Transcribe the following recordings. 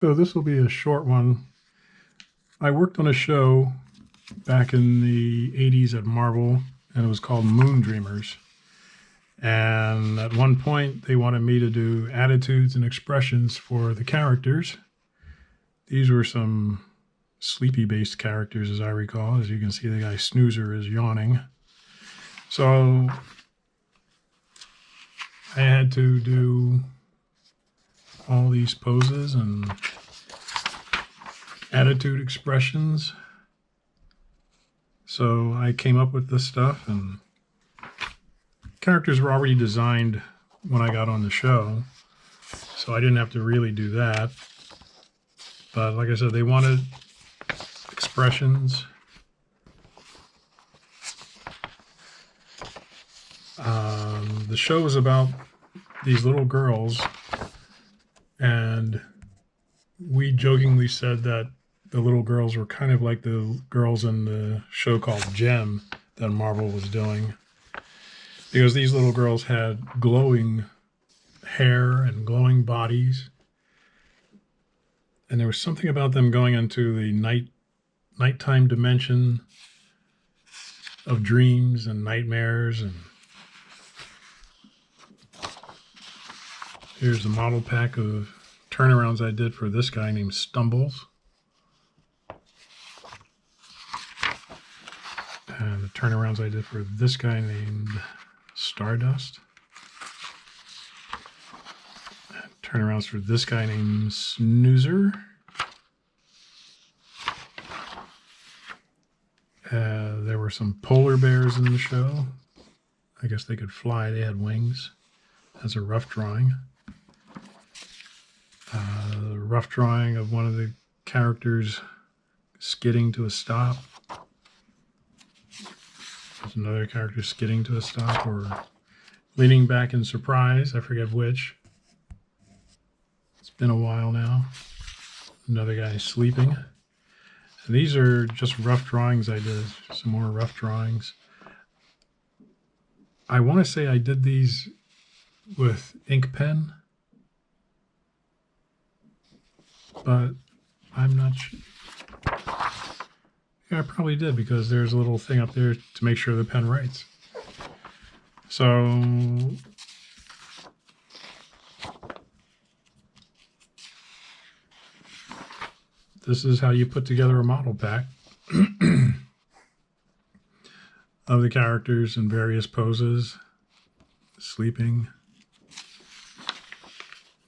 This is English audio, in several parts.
So this will be a short one. I worked on a show back in the 80s at Marvel, and it was called Moondreamers. And at one point, they wanted me to do attitudes and expressions for the characters. These were some sleepy-based characters, as I recall. As you can see, the guy Snoozer is yawning. So I had to do all these poses and attitude expressions. So I came up with this stuff, and characters were already designed when I got on the show, so I didn't have to really do that. But like I said, they wanted expressions. The show was about these little girls, and we jokingly said that the little girls were kind of like the girls in the show called Gem that Marvel was doing, because these little girls had glowing hair and glowing bodies, and there was something about them going into the nighttime dimension of dreams and nightmares. And here's the model pack of turnarounds I did for this guy named Stumbles, and the turnarounds I did for this guy named Stardust, and turnarounds for this guy named Snoozer. There were some polar bears in the show. I guess they could fly. They had wings. That's a rough drawing. Rough drawing of one of the characters skidding to a stop. There's another character skidding to a stop or leaning back in surprise. I forget which. It's been a while now. Another guy sleeping. And these are just rough drawings I did. Some more rough drawings. I want to say I did these with ink pen, but I'm not sure. Yeah, I probably did, because there's a little thing up there to make sure the pen writes. So this is how you put together a model pack of the characters in various poses. Sleeping.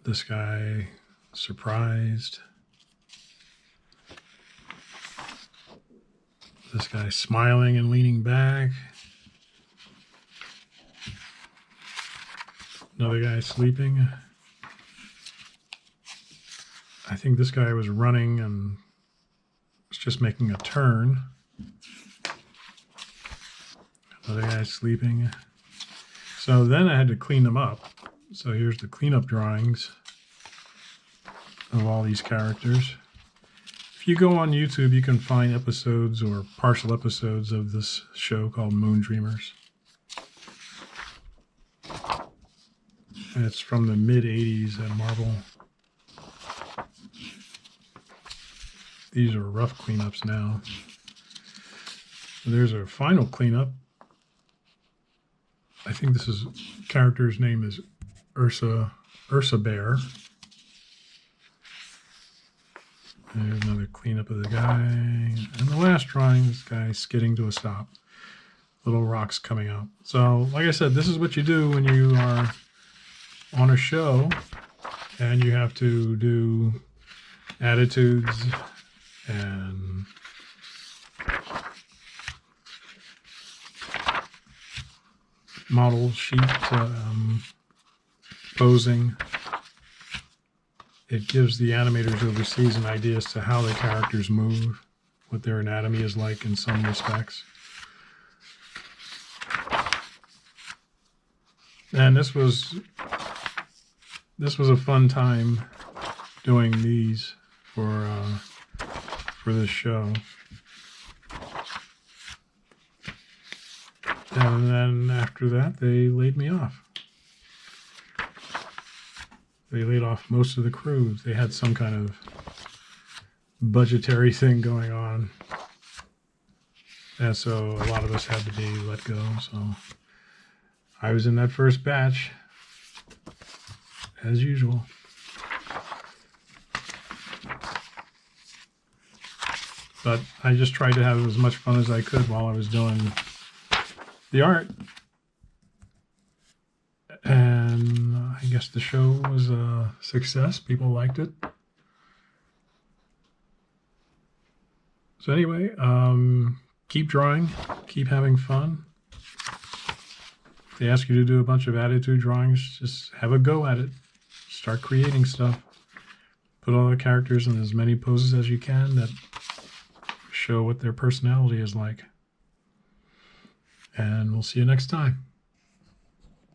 This guy surprised. This guy smiling and leaning back. Another guy sleeping. I think this guy was running and was just making a turn. Another guy sleeping. So then I had to clean them up. So here's the cleanup drawings of all these characters. If you go on YouTube, you can find episodes or partial episodes of this show called Moondreamers. And it's from the mid-80s at Marvel. These are rough cleanups now. So there's our final cleanup. I think this is character's name is Ursa Bear. There's another cleanup of the guy. And the last drawing, this guy skidding to a stop. Little rocks coming out. So, like I said, this is what you do when you are on a show and you have to do attitudes and model sheet posing. It gives the animators overseas an idea as to how the characters move, what their anatomy is like in some respects. And this was a fun time doing these for this show. And then after that, they laid me off. They laid off most of the crew. They had some kind of budgetary thing going on. And so a lot of us had to be let go. So I was in that first batch, as usual. But I just tried to have as much fun as I could while I was doing the art. And I guess the show was a success. People liked it. So anyway, keep drawing, keep having fun. If they ask you to do a bunch of attitude drawings, just have a go at it. Start creating stuff. Put all the characters in as many poses as you can that show what their personality is like. And we'll see you next time.